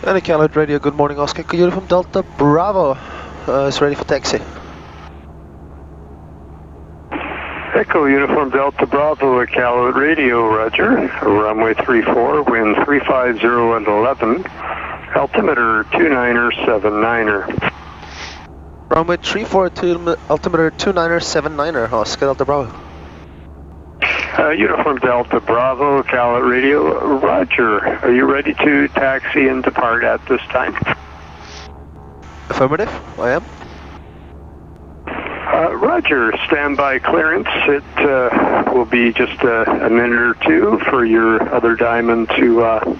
And Iceland Radio, good morning, Oscar. Could you from Delta Bravo is ready for taxi. Echo Uniform Delta Bravo, Iceland Radio, roger. Runway 34, wind 350 and 11, altimeter 29er79er. Runway 34 altimeter 29er79er, Oscar Delta Bravo. Uniform Delta Bravo, Iceland Radio, roger. Are you ready to taxi and depart at this time? Affirmative, I am. Roger, standby clearance. It will be just a minute or two for your other diamond to,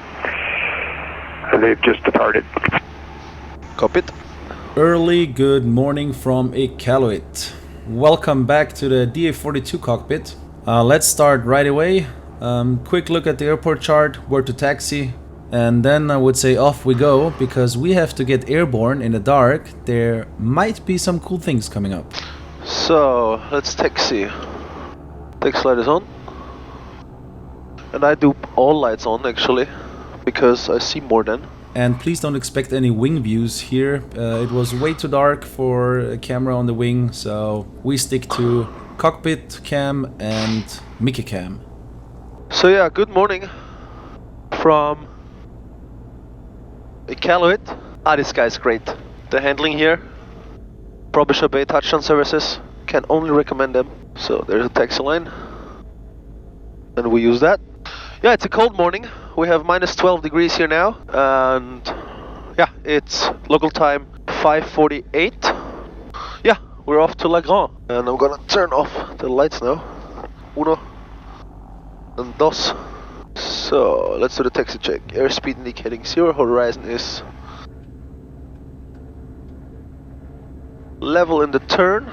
they've just departed. Copied. Early good morning from Iqaluit. Welcome back to the DA42 cockpit. Let's start right away. Quick look at the airport chart, where to taxi, and then I would say off we go, because we have to get airborne in the dark. There might be some cool things coming up. So, let's taxi. Taxi light is on. And I do all lights on actually, because I see more than. And please don't expect any wing views here. It was way too dark for a camera on the wing, so we stick to cockpit cam and Mickey cam. So yeah, good morning from Iqaluit. This guy's great. The handling here, Frobisher Bay touchdown services, can only recommend them. So there's a taxi line, and we use that. Yeah, it's a cold morning. We have minus 12 degrees here now, and yeah, it's local time 5:48. Yeah, we're off to La Grande, and I'm gonna turn off the lights now. Uno and dos. So let's do the taxi check. Airspeed indicating 0. Horizon is level in the turn.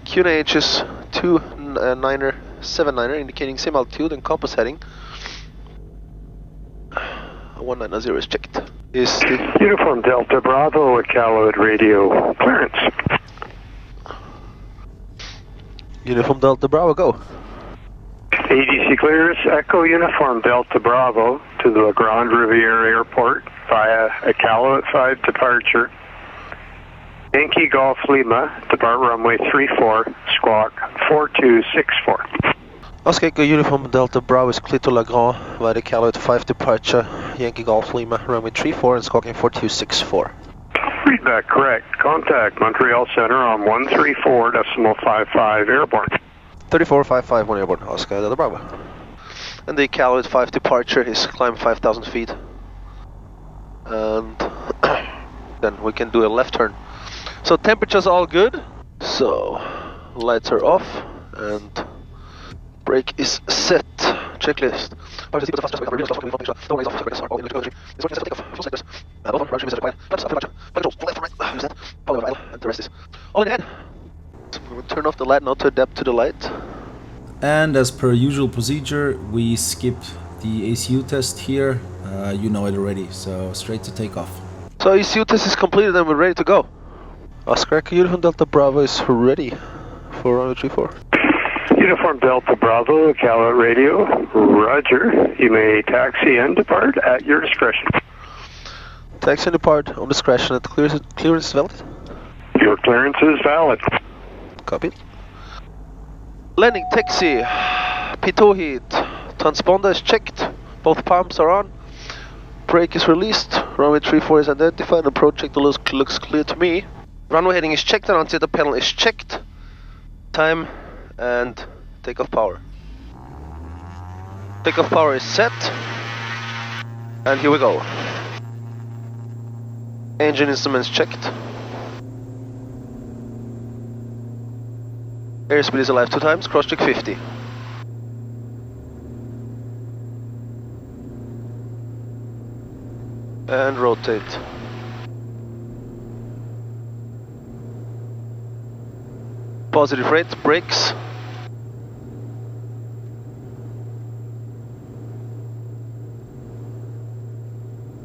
QNH is 29er79er, indicating same altitude, and compass heading 1990 is checked. Is the Uniform Delta Bravo, Iqaluit Radio, clearance. Uniform Delta Bravo, go. ADC clears, Echo Uniform Delta Bravo to the La Grande Riviera Airport via Iqaluit 5 departure. Yankee Golf Lima, depart runway 34, squawk 4264. Oscar Echo Uniform Delta Bravo is clear to La Grande via the Iqaluit 5 departure. Yankee Golf Lima, runway 34 and squawking 4264. Feedback correct. Contact Montreal Center on 134.55 airborne. 34551 airborne, Oscar Delta Bravo. And the Iqaluit 5 departure is climb 5,000 feet. And then we can do a left turn. So temperature's all good. So lights are off and brake is set. Checklist. All in hand. We will turn off the light now to adapt to the light. And as per usual procedure, we skip the ACU test here. You know it already, so straight to takeoff. So ECU test is completed and we're ready to go. Oscar Echo Uniform Delta Bravo is ready for runway 34. Uniform Delta Bravo, Iqaluit Radio, roger. You may taxi and depart at your discretion. Taxi and depart on discretion. The clearance is valid? Your clearance is valid. Copied. Landing taxi. Pitot heat. Transponder is checked. Both pumps are on. Brake is released. Runway 34 is identified. Approach check looks clear to me. Runway heading is checked and anti-data panel is checked. Time and takeoff power. Takeoff power is set. And here we go. Engine instruments checked. Airspeed is alive 2 times, cross check 50. And rotate. Positive rate, brakes.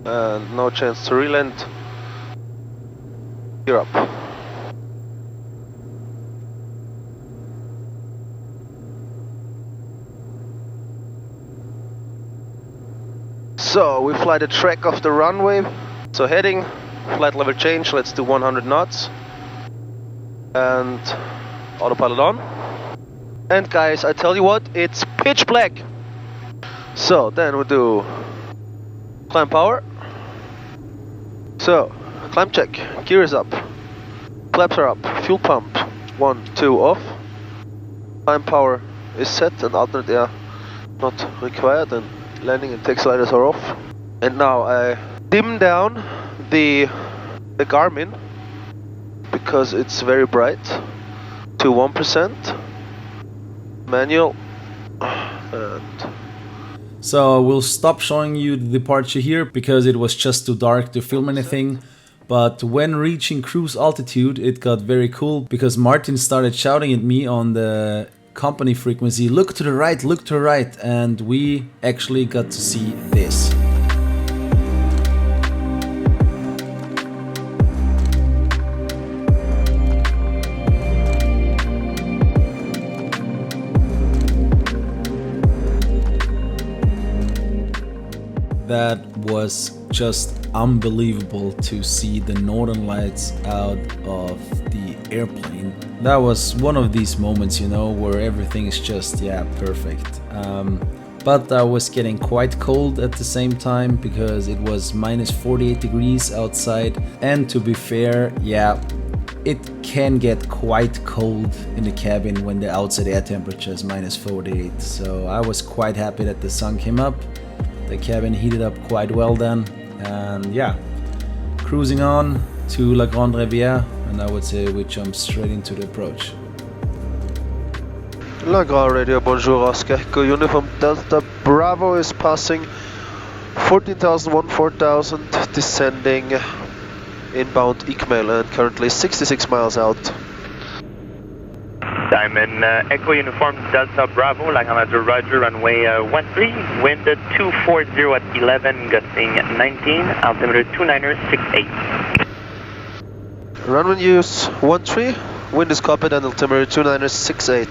And no chance to reland. You're up. So we fly the track of the runway. So heading, flight level change, let's do 100 knots. And autopilot on. And guys, I tell you what, it's pitch black. So then we do climb power. So, climb check, gear is up. Flaps are up, fuel pump, 1, 2 off. Climb power is set and alternate air not required, and landing and taxi lighters are off. And now I dim down the Garmin because it's very bright to 1%. Manual and so we'll stop showing you the departure here because it was just too dark to film anything. But when reaching cruise altitude, it got very cool because Martin started shouting at me on the company frequency, look to the right, and we actually got to see this. That was just unbelievable to see the northern lights out of the airplane. That was one of these moments, you know, where everything is just, yeah, perfect. But I was getting quite cold at the same time because it was minus 48 degrees outside. And to be fair, yeah, it can get quite cold in the cabin when the outside air temperature is minus 48. So I was quite happy that the sun came up. The cabin heated up quite well then, and yeah, cruising on to La Grande Rivière, and I would say we jump straight into the approach. La Grande Radio, bonjour, Oscar Echo Uniform Delta Bravo is passing 14,000, 14,000, descending inbound Ikmail and currently 66 miles out. Diamond Echo Uniform Delta Bravo, La Grande Roger, runway 13, wind 240 at 11, gusting 19, altimeter 29er68. Runway use 13, wind is copied and altimeter 29er68.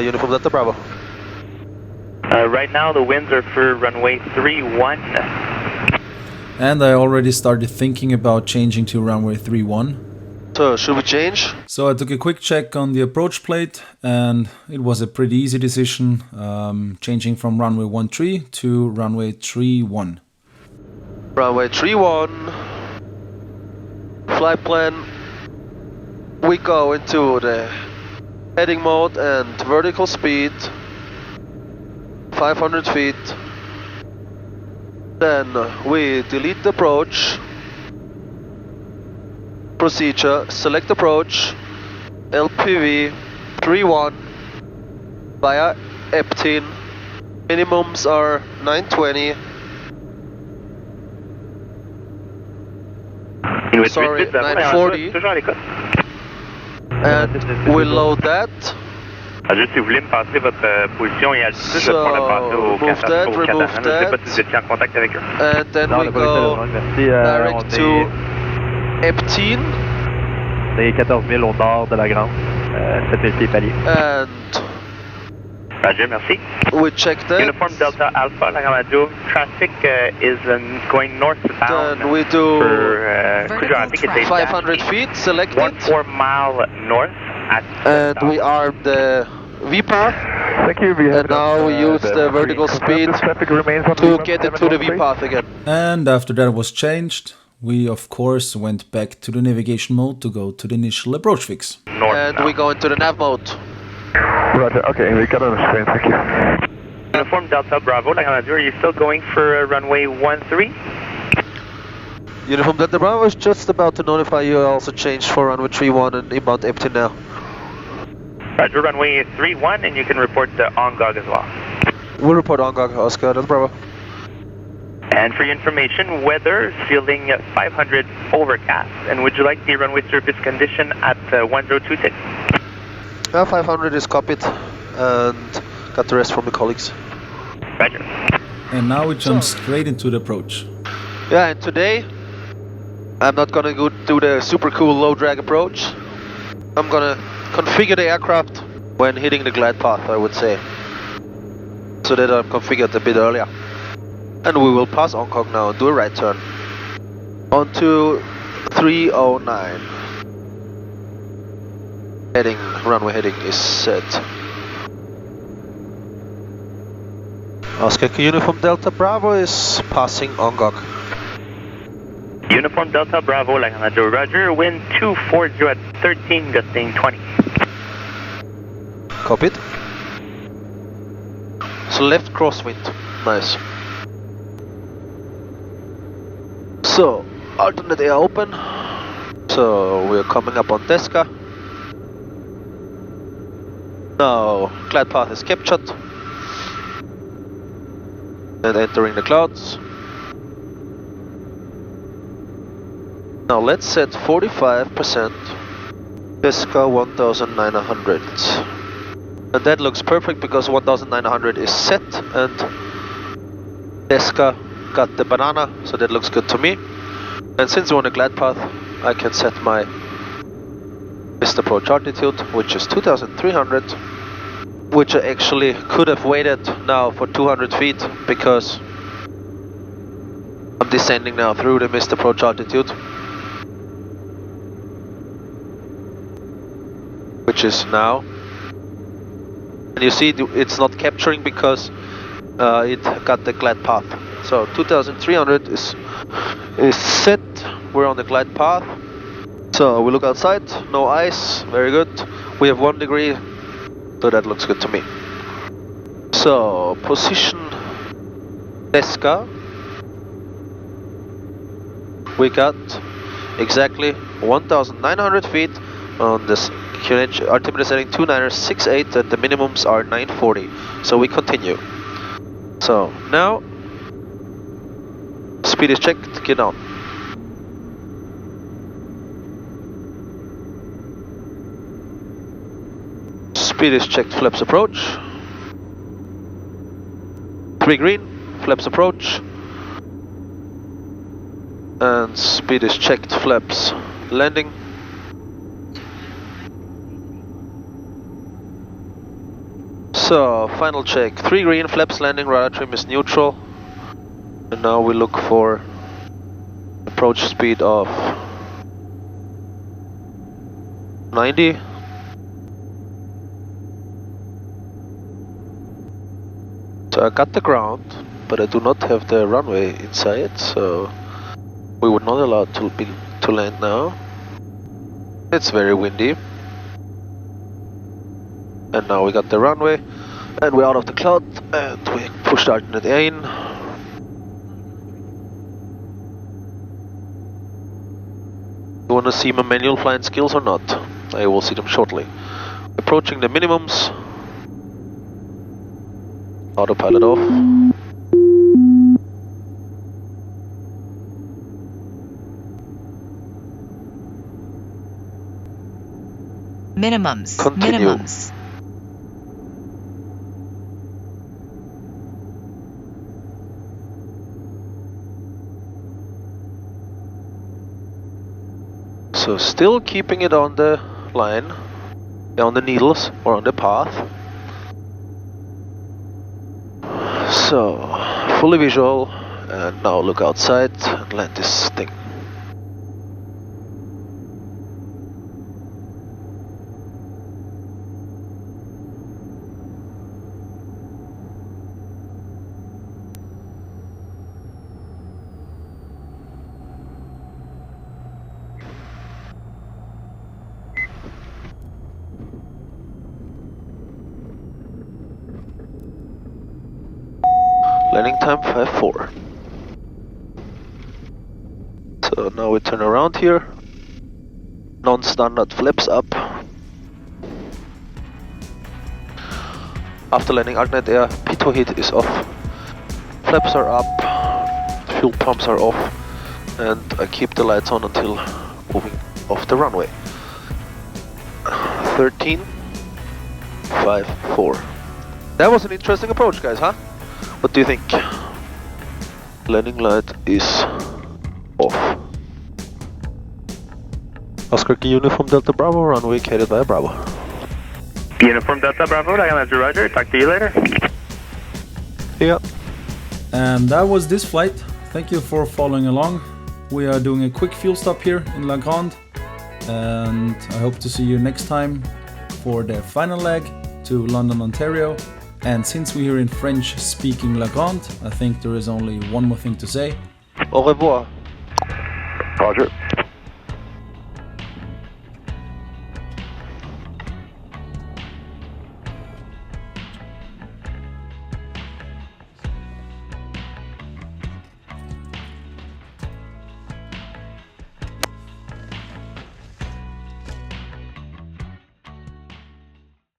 Uniform Delta Bravo. Right now the winds are for runway 31. And I already started thinking about changing to runway 31. So, should we change? So I took a quick check on the approach plate and it was a pretty easy decision, changing from runway 13 to runway 31. Runway 31. Flight plan. We go into the heading mode and vertical speed. 500 feet. Then we delete the approach. Procedure, select approach, LPV 31 via Eptin. Minimums are 920. Sorry, 940. And we load that. Juste si vous voulez me passer votre position et altitude, So, pour le passer au remove that, remove Je ne sais pas that. si vous étiez en contact avec eux. And then we go direct to Eptin. C'est 14 000 au nord de la Grande, 7 000 paliers. And Roger, merci. we check that. Uniform Delta Alpha, La Grande Radio, traffic is going northbound. Then we do For, I think it's 500 feet, select 14 mile north at and we arm the V-path. Thank you. And now we use the vertical speed to get into the V-path again. And after that was changed, we of course went back to the navigation mode to go to the initial approach fix. north. And we go into the nav mode. Roger, okay, we got on the screen, thank you. Uniform Delta Bravo, La Grande Radio, are you still going for runway 13? Uniform Delta Bravo is just about to notify you. I also changed for runway 31 and inbound Eptin now. Roger, runway 31, and you can report the ONGOG as well. We'll report ONGOG, Oscar Delta Bravo. And for your information, weather feeling 500 overcast. And would you like the runway surface condition at 1026? 500 is copied and got the rest from the colleagues. Roger. And now we jump straight into the approach. Yeah, and today I'm not gonna go do the super cool low drag approach. I'm gonna configure the aircraft when hitting the glide path, I would say, so that I'm configured a bit earlier. And we will pass Hong now and do a right turn. Onto 309. Runway heading is set. Oscar Uniform Delta Bravo is passing Ongok. Uniform Delta Bravo, like Manager Roger, wind 240 at 13, gusting 20. Copied. So left crosswind, nice. So, alternate air open. So, we're coming up on Deska. Now, glide path is captured. And entering the clouds. Now let's set 45%, Deska 1900. And that looks perfect because 1900 is set and Deska got the banana, so that looks good to me. And since we're on a glide path, I can set my missed approach altitude, which is 2300, which I actually could have waited now for 200 feet because I'm descending now through the missed approach altitude, which is now. And you see it's not capturing because it got the glide path. So 2300 is set, we're on the glide path. So we look outside, no ice, very good. We have 1 degree, so that looks good to me. So position Deska, we got exactly 1900 feet on this altimeter setting 2968 and the minimums are 940. So we continue. So now speed is checked, get on. Speed is checked, flaps approach. 3 green, flaps approach. And speed is checked, flaps landing. So, final check, 3 green, flaps landing, radar trim is neutral. And now we look for approach speed of 90. So I got the ground, but I do not have the runway inside, so we were not allowed to land now. It's very windy. And now we got the runway, and we're out of the cloud, and we pushed alternate air in. You wanna see my manual flying skills or not? I will see them shortly. Approaching the minimums. Autopilot off. Minimums. Continue. Minimums. So still keeping it on the line, on the needles or on the path. So, fully visual, and now look outside and land this thing. Landing time 5-4. So now we turn around here. Non-standard flaps up. After landing alternate air, pitot heat is off. Flaps are up, fuel pumps are off, and I keep the lights on until moving off the runway. 13, 5, 4. That was an interesting approach, guys, huh? What do you think? Landing light is off. Oscar Uniform Delta Bravo, runway carried by Bravo. Uniform Delta Bravo, like Manager Roger, talk to you later. Yeah. And that was this flight. Thank you for following along. We are doing a quick fuel stop here in La Grande, and I hope to see you next time for the final leg to London, Ontario. And since we're here in French-speaking La Grande, I think there is only one more thing to say. Au revoir. Roger.